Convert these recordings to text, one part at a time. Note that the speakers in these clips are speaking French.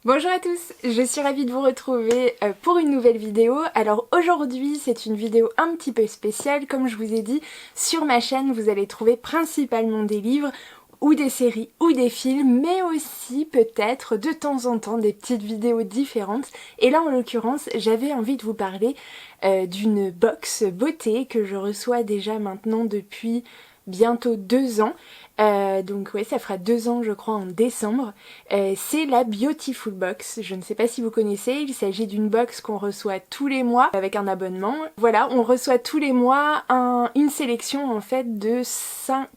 Bonjour à tous, je suis ravie de vous retrouver pour une nouvelle vidéo. Alors aujourd'hui c'est une vidéo un petit peu spéciale. Comme je vous ai dit, sur ma chaîne vous allez trouver principalement des livres ou des séries ou des films, mais aussi peut-être de temps en temps des petites vidéos différentes. Et là en l'occurrence j'avais envie de vous parler d'une box beauté que je reçois déjà maintenant depuis bientôt 2 ans. Donc ouais, ça fera 2 ans je crois en décembre. C'est la Beautiful Box, je ne sais pas si vous connaissez, il s'agit d'une box qu'on reçoit tous les mois avec un abonnement. Voilà, on reçoit tous les mois une sélection en fait de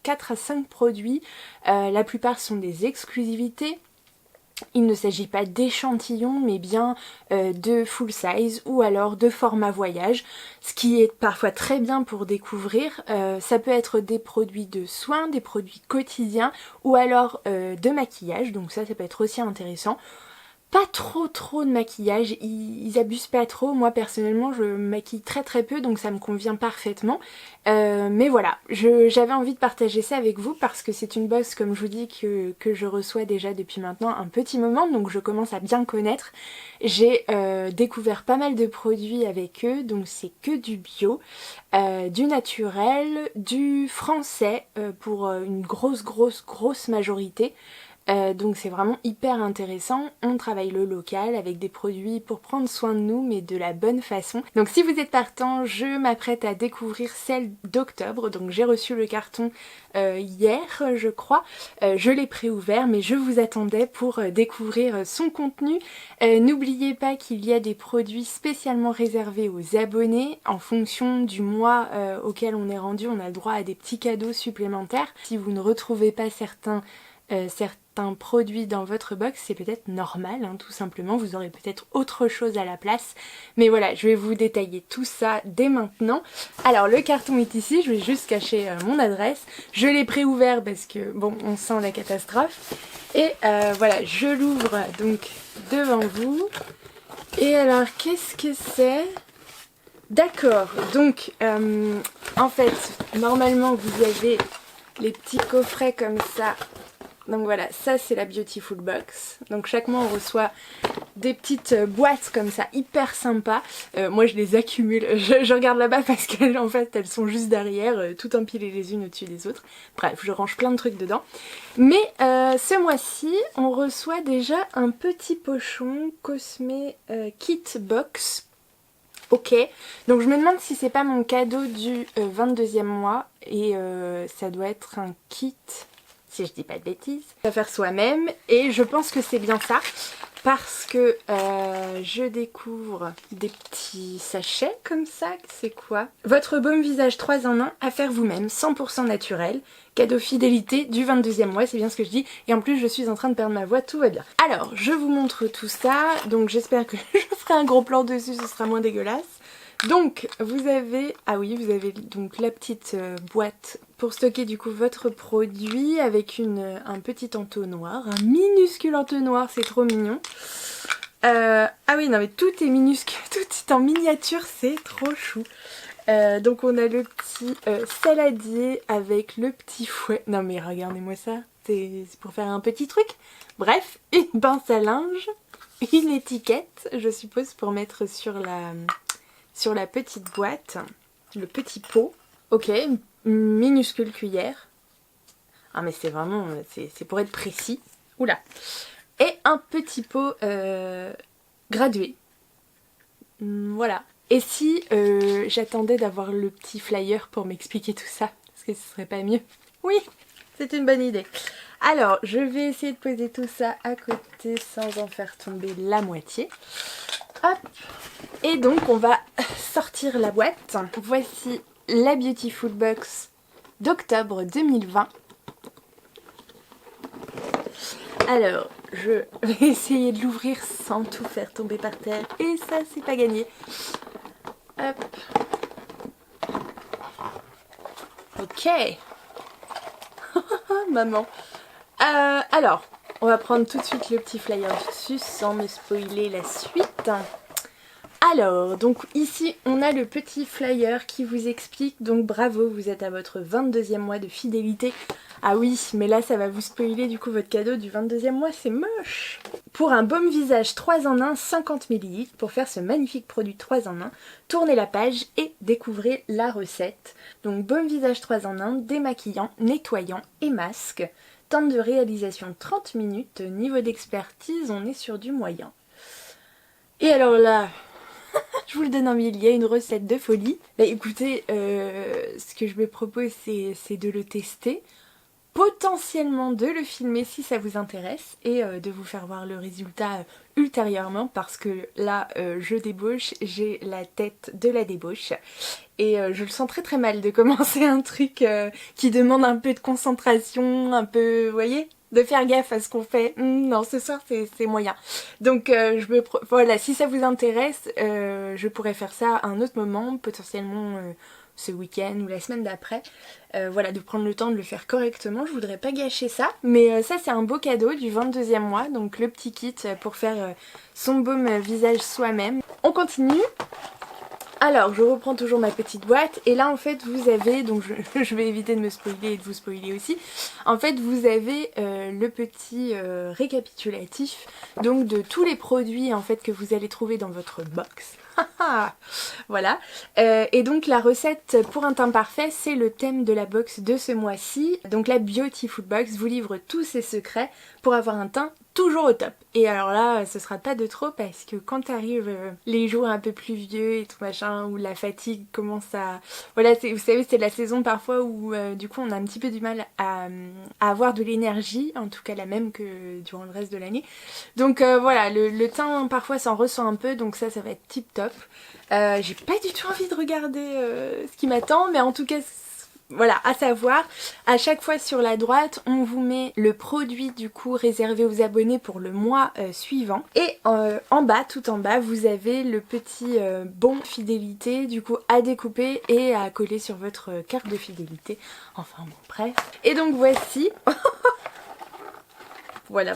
4 à 5 produits. La plupart sont des exclusivités. Il ne s'agit pas d'échantillons mais bien de full size ou alors de format voyage, ce qui est parfois très bien pour découvrir. Ça peut être des produits de soins, des produits quotidiens ou alors de maquillage, donc ça peut être aussi intéressant. Pas trop de maquillage, ils abusent pas trop. Moi personnellement je maquille très peu donc ça me convient parfaitement. Mais voilà, j'avais envie de partager ça avec vous parce que c'est une box, comme je vous dis, que je reçois déjà depuis maintenant un petit moment, donc je commence à bien connaître. J'ai découvert pas mal de produits avec eux, donc c'est que du bio, du naturel, du français pour une grosse majorité. Donc c'est vraiment hyper intéressant, on travaille le local avec des produits pour prendre soin de nous mais de la bonne façon. Donc si vous êtes partant, je m'apprête à découvrir celle d'octobre, donc j'ai reçu le carton hier je crois, je l'ai préouvert mais je vous attendais pour découvrir son contenu. N'oubliez pas qu'il y a des produits spécialement réservés aux abonnés, en fonction du mois auquel on est rendu, on a le droit à des petits cadeaux supplémentaires. Si vous ne retrouvez pas certains produits dans votre box, c'est peut-être normal, hein, tout simplement, vous aurez peut-être autre chose à la place, mais voilà, je vais vous détailler tout ça dès maintenant. Alors le carton est ici, je vais juste cacher mon adresse, je l'ai préouvert parce que bon, on sent la catastrophe, et voilà, je l'ouvre donc devant vous. Et alors qu'est-ce que c'est? D'accord, donc en fait normalement vous avez les petits coffrets comme ça. Donc voilà, ça c'est la Beautiful Box. Donc chaque mois on reçoit des petites boîtes comme ça, hyper sympas. Moi je les accumule, je regarde là-bas parce qu'en fait elles sont juste derrière, tout empilées les unes au-dessus des autres. Bref, je range plein de trucs dedans. Mais ce mois-ci, on reçoit déjà un petit pochon Cosme Kit Box. Ok, donc je me demande si c'est pas mon cadeau du 22e mois et ça doit être un kit, si je dis pas de bêtises, à faire soi-même, et je pense que c'est bien ça parce que je découvre des petits sachets comme ça. C'est quoi? Votre baume visage 3 en 1 à faire vous-même, 100% naturel, cadeau fidélité du 22e mois, c'est bien ce que je dis, et en plus je suis en train de perdre ma voix, tout va bien. Alors je vous montre tout ça, donc j'espère que je ferai un gros plan dessus, ce sera moins dégueulasse. Donc vous avez, ah oui, vous avez donc la petite boîte pour stocker du coup votre produit avec un petit entonnoir, un minuscule entonnoir, c'est trop mignon. Ah oui, non mais tout est minuscule, tout est en miniature, c'est trop chou. Donc on a le petit saladier avec le petit fouet. Non mais regardez-moi ça, c'est pour faire un petit truc. Bref, une pince à linge, une étiquette, je suppose pour mettre sur la petite boîte, le petit pot. Ok, une minuscule cuillère. Ah mais c'est vraiment, c'est pour être précis. Oula. Et un petit pot gradué. Voilà. Et si j'attendais d'avoir le petit flyer pour m'expliquer tout ça, est-ce que ce serait pas mieux? Oui, c'est une bonne idée. Alors, je vais essayer de poser tout ça à côté sans en faire tomber la moitié. Hop. Et donc on va sortir la boîte. Voici la Beautiful Box d'octobre 2020. Alors je vais essayer de l'ouvrir sans tout faire tomber par terre. Et ça c'est pas gagné. Hop. Ok. Maman. Alors, on va prendre tout de suite le petit flyer dessus sans me spoiler la suite. Alors, donc ici on a le petit flyer qui vous explique, donc bravo, vous êtes à votre 22e mois de fidélité. Ah oui, mais là ça va vous spoiler du coup votre cadeau du 22e mois, c'est moche. Pour un baume visage 3 en 1, 50 ml, pour faire ce magnifique produit 3 en 1, tournez la page et découvrez la recette. Donc baume visage 3 en 1, démaquillant, nettoyant et masque. Temps de réalisation 30 minutes, niveau d'expertise on est sur du moyen. Et alors là, je vous le donne en mille, il y a une recette de folie. Bah écoutez, ce que je me propose c'est de le tester, potentiellement de le filmer si ça vous intéresse et de vous faire voir le résultat ultérieurement parce que là je débauche, j'ai la tête de la débauche et je le sens très très mal de commencer un truc qui demande un peu de concentration, un peu, vous voyez, de faire gaffe à ce qu'on fait. Non, ce soir c'est moyen. Donc voilà, si ça vous intéresse, je pourrais faire ça à un autre moment, potentiellement ce week-end ou la semaine d'après. Voilà, de prendre le temps de le faire correctement, je voudrais pas gâcher ça. Mais ça c'est un beau cadeau du 22e mois, donc le petit kit pour faire son baume visage soi-même. On continue. Alors, je reprends toujours ma petite boîte et là en fait vous avez, donc je vais éviter de me spoiler et de vous spoiler aussi, en fait vous avez le petit récapitulatif donc de tous les produits en fait que vous allez trouver dans votre box. Voilà, et donc la recette pour un teint parfait c'est le thème de la box de ce mois-ci. Donc la Beautiful Box vous livre tous ses secrets pour avoir un teint toujours au top. Et alors là ce sera pas de trop parce que quand arrivent les jours un peu plus vieux et tout machin, où la fatigue commence à... Voilà, vous savez c'est la saison parfois où du coup on a un petit peu du mal à avoir de l'énergie, en tout cas la même que durant le reste de l'année. Donc voilà, le teint parfois s'en ressent un peu, donc ça va être tip top. J'ai pas du tout envie de regarder ce qui m'attend, mais en tout cas voilà, à savoir, à chaque fois sur la droite on vous met le produit du coup réservé aux abonnés pour le mois suivant, et en bas, tout en bas, vous avez le petit bon fidélité du coup à découper et à coller sur votre carte de fidélité, enfin bon bref. Et donc voici voilà.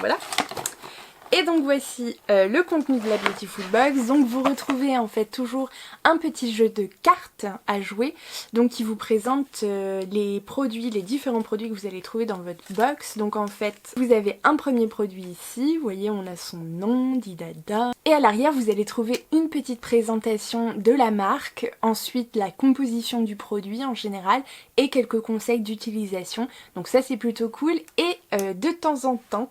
Et donc voici le contenu de la Beautiful Box. Donc vous retrouvez en fait toujours un petit jeu de cartes à jouer, donc qui vous présente les produits, les différents produits que vous allez trouver dans votre box. Donc en fait vous avez un premier produit ici, vous voyez on a son nom, Didada. Et à l'arrière vous allez trouver une petite présentation de la marque, ensuite la composition du produit en général et quelques conseils d'utilisation. Donc ça c'est plutôt cool, et de temps en temps,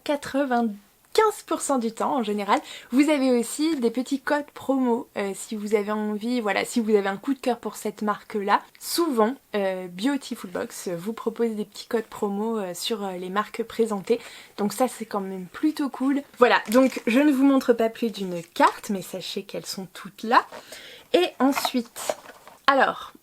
15% du temps en général, vous avez aussi des petits codes promo si vous avez envie, voilà, si vous avez un coup de cœur pour cette marque là. Souvent Beautiful Box vous propose des petits codes promo sur les marques présentées, donc ça c'est quand même plutôt cool. Voilà, donc je ne vous montre pas plus d'une carte, mais sachez qu'elles sont toutes là. Et ensuite, alors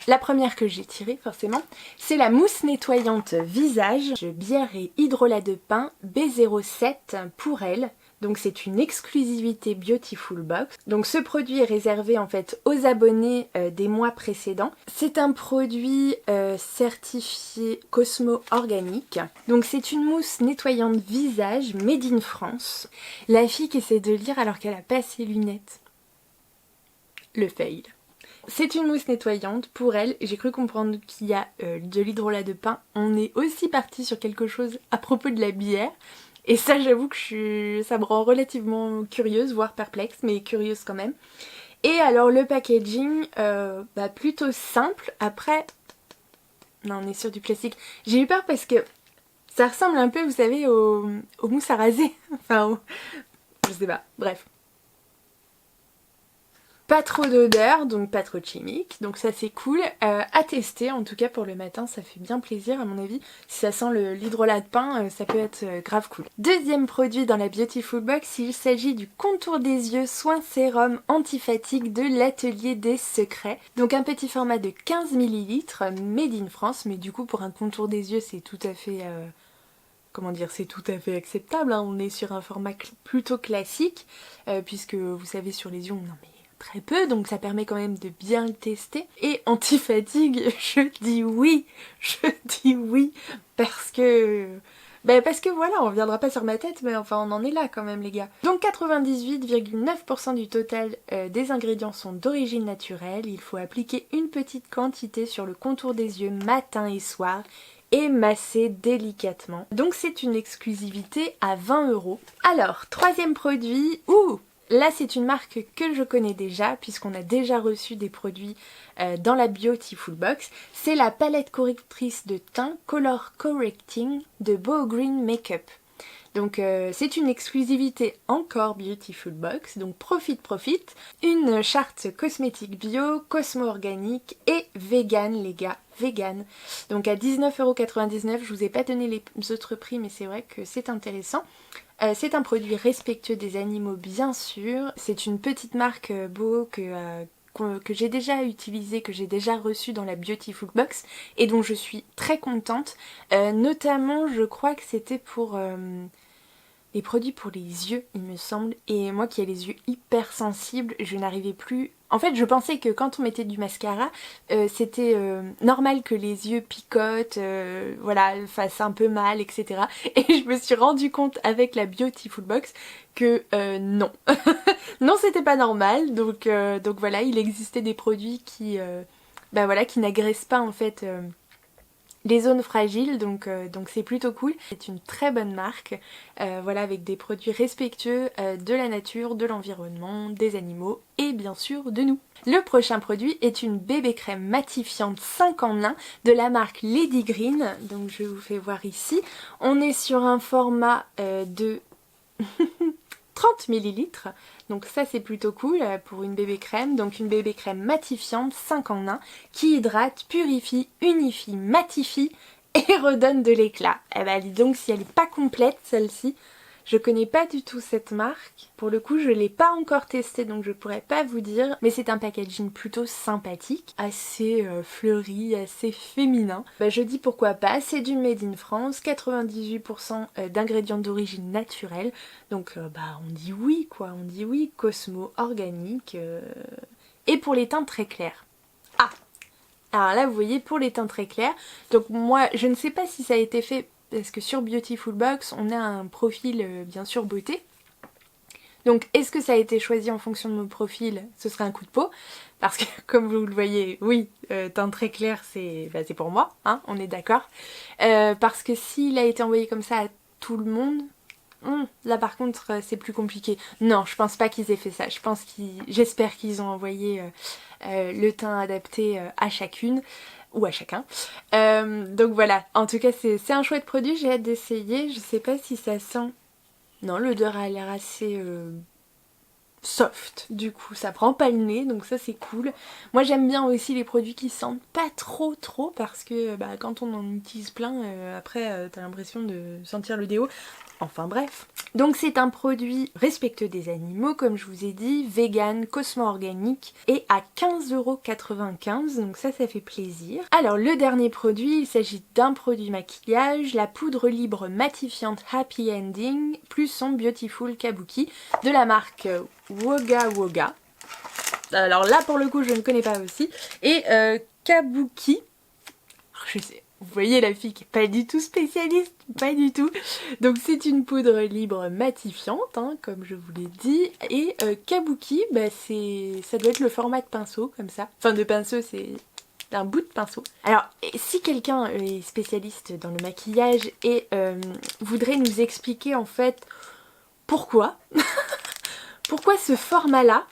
la première que j'ai tirée forcément, c'est la mousse nettoyante visage bière et hydrolat de pin B07 pour elle. Donc c'est une exclusivité Beautiful Box. Donc ce produit est réservé en fait aux abonnés des mois précédents. C'est un produit certifié Cosmo organique. Donc c'est une mousse nettoyante visage made in France. La fille qui essaie de lire alors qu'elle a pas ses lunettes. Le fail. C'est une mousse nettoyante pour elle, j'ai cru comprendre qu'il y a de l'hydrolat de pin. On est aussi parti sur quelque chose à propos de la bière, et ça j'avoue que ça me rend relativement curieuse, voire perplexe, mais curieuse quand même. Et alors le packaging, plutôt simple. Après, non, on est sur du plastique. J'ai eu peur parce que ça ressemble un peu, vous savez, aux mousses à raser, enfin je sais pas, bref. Pas trop d'odeur, donc pas trop chimique, donc ça c'est cool. À tester, en tout cas pour le matin, ça fait bien plaisir à mon avis. Si ça sent l'hydrolat de pin, ça peut être grave cool. Deuxième produit dans la Beautiful Box, il s'agit du contour des yeux soin sérum anti-fatigue de l'Atelier des Secrets. Donc un petit format de 15 ml, made in France, mais du coup pour un contour des yeux c'est tout à fait... comment dire, c'est tout à fait acceptable, hein. On est sur un format plutôt classique, puisque vous savez sur les yeux, non mais très peu, donc ça permet quand même de bien le tester. Et anti-fatigue, je dis oui, parce que Bah parce que voilà, on reviendra pas sur ma tête, mais enfin on en est là quand même les gars. Donc 98,9% du total des ingrédients sont d'origine naturelle. Il faut appliquer une petite quantité sur le contour des yeux matin et soir et masser délicatement. Donc c'est une exclusivité à 20 €. Alors, troisième produit, là c'est une marque que je connais déjà puisqu'on a déjà reçu des produits dans la Beautiful Box. C'est la palette correctrice de teint Color Correcting de Beau Green Makeup. Donc c'est une exclusivité encore Beautiful Box, donc profite. Une charte cosmétique bio, cosmo-organique et vegan les gars, vegan. Donc à 19,99 €, je vous ai pas donné les autres prix mais c'est vrai que c'est intéressant. C'est un produit respectueux des animaux bien sûr, c'est une petite marque beau que j'ai déjà utilisé, que j'ai déjà reçu dans la Beautiful Box et dont je suis très contente. Notamment je crois que c'était pour les produits pour les yeux il me semble, et moi qui ai les yeux hyper sensibles, je n'arrivais plus... En fait je pensais que quand on mettait du mascara c'était normal que les yeux picotent, voilà, fassent un peu mal etc. Et je me suis rendu compte avec la Beautiful Box que non. Non c'était pas normal, donc voilà, il existait des produits qui, voilà, qui n'agressent pas en fait... les zones fragiles, donc c'est plutôt cool. C'est une très bonne marque, voilà, avec des produits respectueux de la nature, de l'environnement, des animaux et bien sûr de nous. Le prochain produit est une bébé crème matifiante 5 en 1 de la marque Lady Green, donc je vous fais voir ici. On est sur un format de 30 ml, donc ça c'est plutôt cool pour une bébé crème. Donc une bébé crème matifiante 5 en 1 qui hydrate, purifie, unifie, matifie et redonne de l'éclat. Eh ben dis donc si elle n'est pas complète celle-ci. Je connais pas du tout cette marque, pour le coup je l'ai pas encore testée donc je pourrais pas vous dire, mais c'est un packaging plutôt sympathique, assez fleuri, assez féminin. Bah, je dis pourquoi pas, c'est du Made in France, 98% d'ingrédients d'origine naturelle, donc on dit oui quoi, on dit oui, cosmo, organique, et pour les teintes très clairs. Ah, alors là vous voyez pour les teintes très clairs, donc moi je ne sais pas si ça a été fait parce que sur Beautiful Box on a un profil bien sûr beauté. Donc est-ce que ça a été choisi en fonction de mon profil? Ce serait un coup de peau. Parce que comme vous le voyez, oui, teint très clair c'est pour moi, hein, on est d'accord. Parce que s'il a été envoyé comme ça à tout le monde, là par contre c'est plus compliqué. Non, je pense pas qu'ils aient fait ça. J'espère qu'ils ont envoyé le teint adapté à chacune. Ou à chacun. Donc voilà, en tout cas c'est un chouette produit, j'ai hâte d'essayer. Je sais pas si ça sent... Non, l'odeur a l'air assez soft, du coup ça prend pas le nez, donc ça c'est cool. Moi j'aime bien aussi les produits qui sentent pas trop parce que quand on en utilise plein, après t'as l'impression de sentir le déo. Enfin bref. Donc c'est un produit respectueux des animaux, comme je vous ai dit, vegan, cosmo-organique et à 15,95 €, donc ça fait plaisir. Alors le dernier produit, il s'agit d'un produit maquillage, la poudre libre matifiante Happy Ending, plus son Beautiful Kabuki de la marque Woga Woga. Alors là pour le coup je ne connais pas aussi. Et Kabuki, je sais... Vous voyez la fille qui est pas du tout spécialiste, pas du tout. Donc c'est une poudre libre matifiante, hein, comme je vous l'ai dit. Et Kabuki, ça doit être le format de pinceau, comme ça. Enfin de pinceau, c'est un bout de pinceau. Alors si quelqu'un est spécialiste dans le maquillage et voudrait nous expliquer en fait pourquoi, pourquoi ce format-là,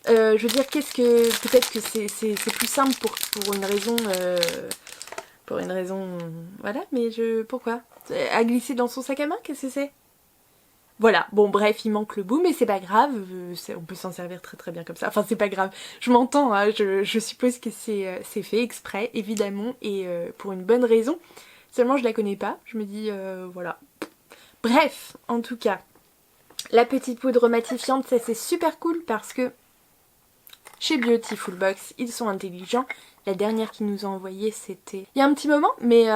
je veux dire peut-être que c'est plus simple pour une raison... Pour une raison... Voilà, mais pourquoi? À glisser dans son sac à main, qu'est-ce que c'est? Voilà, bon bref, il manque le bout, mais c'est pas grave, on peut s'en servir très bien comme ça. Enfin, c'est pas grave, je m'entends, hein, je suppose que c'est fait exprès, évidemment, et pour une bonne raison. Seulement, je la connais pas, je me dis, voilà. Bref, en tout cas, la petite poudre matifiante, ça c'est super cool parce que... Chez Beautiful Box, ils sont intelligents La dernière qu'ils nous ont envoyée, c'était il y a un petit moment, mais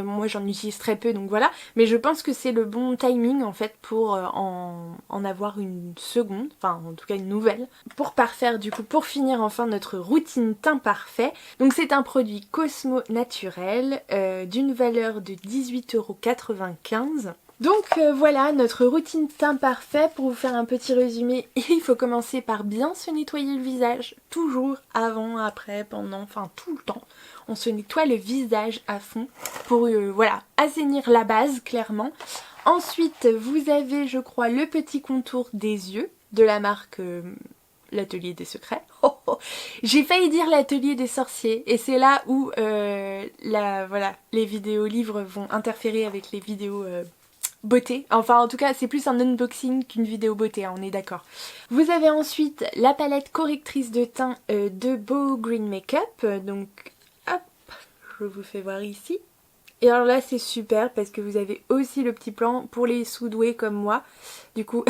moi j'en utilise très peu, donc voilà. Mais je pense que c'est le bon timing en fait pour en avoir une seconde, enfin en tout cas une nouvelle, pour parfaire du coup, pour finir enfin notre routine teint parfait. Donc c'est un produit Cosmo naturel d'une valeur de 18,95 €. Donc voilà notre routine teint parfait. Pour vous faire un petit résumé, il faut commencer par bien se nettoyer le visage, toujours, avant, après, pendant, enfin tout le temps. On se nettoie le visage à fond pour voilà, assainir la base clairement. Ensuite vous avez je crois le petit contour des yeux de la marque l'atelier des secrets. Oh, oh. J'ai failli dire l'atelier des sorciers et c'est là où voilà, les vidéos livres vont interférer avec les vidéos beauté. Enfin en tout cas c'est plus un unboxing qu'une vidéo beauté, hein, on est d'accord. Vous avez ensuite la palette correctrice de teint de Beau Green Makeup. Donc hop, je vous fais voir ici. Et alors là c'est super parce que vous avez aussi le petit plan pour les sous-doués comme moi. Du coup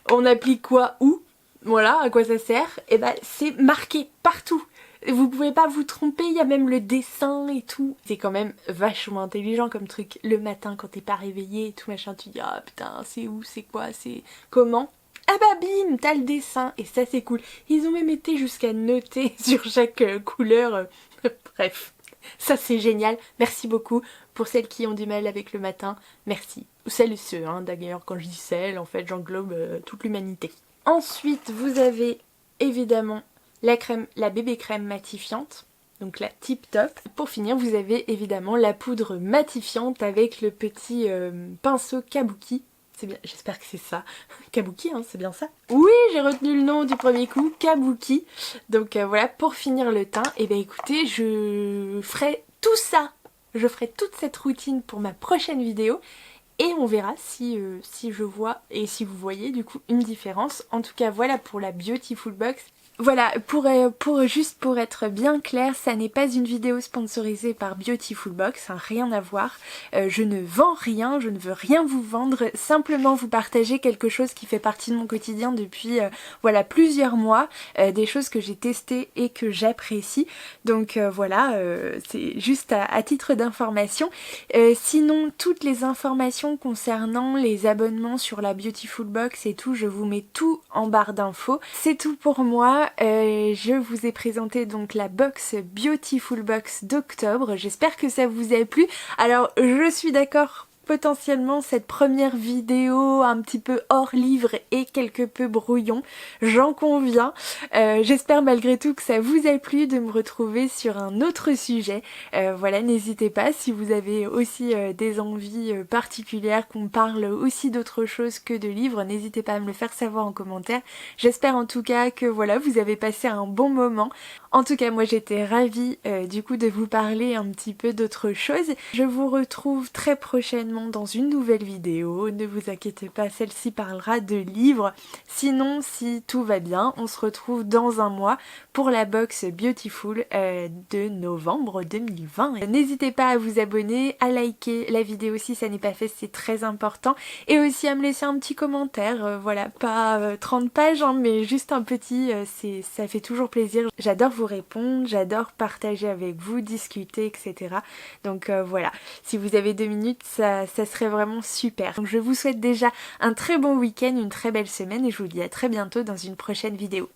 on applique quoi où? Voilà, à quoi ça sert? Et bah c'est marqué partout. Vous pouvez pas vous tromper, il y a même le dessin et tout. C'est quand même vachement intelligent comme truc. Le matin quand t'es pas réveillé et tout machin, tu dis ah putain c'est où, c'est quoi, c'est comment? Ah bah bim, t'as le dessin et ça c'est cool. Ils ont même été jusqu'à noter sur chaque couleur. Bref, ça c'est génial. Merci beaucoup pour celles qui ont du mal avec le matin. Merci. Ou celles et ceux, hein, d'ailleurs quand je dis celles, en fait j'englobe toute l'humanité. Ensuite vous avez évidemment la crème, la bébé crème matifiante, donc la Tip Top. Pour finir vous avez évidemment la poudre matifiante avec le petit pinceau Kabuki. C'est bien, j'espère que c'est ça. Kabuki, hein, c'est bien ça. Oui, j'ai retenu le nom du premier coup, Kabuki. Donc voilà, pour finir le teint, et bien écoutez, je ferai tout ça. Je ferai toute cette routine pour ma prochaine vidéo. Et on verra si je vois et si vous voyez du coup une différence. En tout cas voilà pour la Beautiful Box. Voilà, juste pour être bien clair, ça n'est pas une vidéo sponsorisée par Beautiful Box, hein, rien à voir. Je ne vends rien, je ne veux rien vous vendre, simplement vous partager quelque chose qui fait partie de mon quotidien depuis voilà plusieurs mois, des choses que j'ai testées et que j'apprécie. Donc voilà, c'est juste à titre d'information. Sinon, toutes les informations concernant les abonnements sur la Beautiful Box et tout, je vous mets tout en barre d'infos. C'est tout pour moi. Je vous ai présenté donc la box Beautiful Box d'octobre. J'espère que ça vous a plu. Alors je suis d'accord, potentiellement cette première vidéo un petit peu hors livre et quelque peu brouillon, j'en conviens. J'espère malgré tout que ça vous a plu de me retrouver sur un autre sujet. Voilà, n'hésitez pas si vous avez aussi des envies particulières, qu'on parle aussi d'autre chose que de livres, n'hésitez pas à me le faire savoir en commentaire. J'espère en tout cas que voilà, vous avez passé un bon moment. En tout cas moi j'étais ravie du coup de vous parler un petit peu d'autre chose. Je vous retrouve très prochainement dans une nouvelle vidéo, ne vous inquiétez pas, celle-ci parlera de livres. Sinon, si tout va bien, on se retrouve dans un mois pour la box Beautiful de novembre 2020. N'hésitez pas à vous abonner, à liker la vidéo si ça n'est pas fait, c'est très important. Et aussi à me laisser un petit commentaire, voilà, pas 30 pages, hein, mais juste un petit, ça fait toujours plaisir. J'adore vous répondre, j'adore partager avec vous, discuter, etc. Donc voilà, si vous avez 2 minutes, ça serait vraiment super. Donc je vous souhaite déjà un très bon week-end, une très belle semaine et je vous dis à très bientôt dans une prochaine vidéo.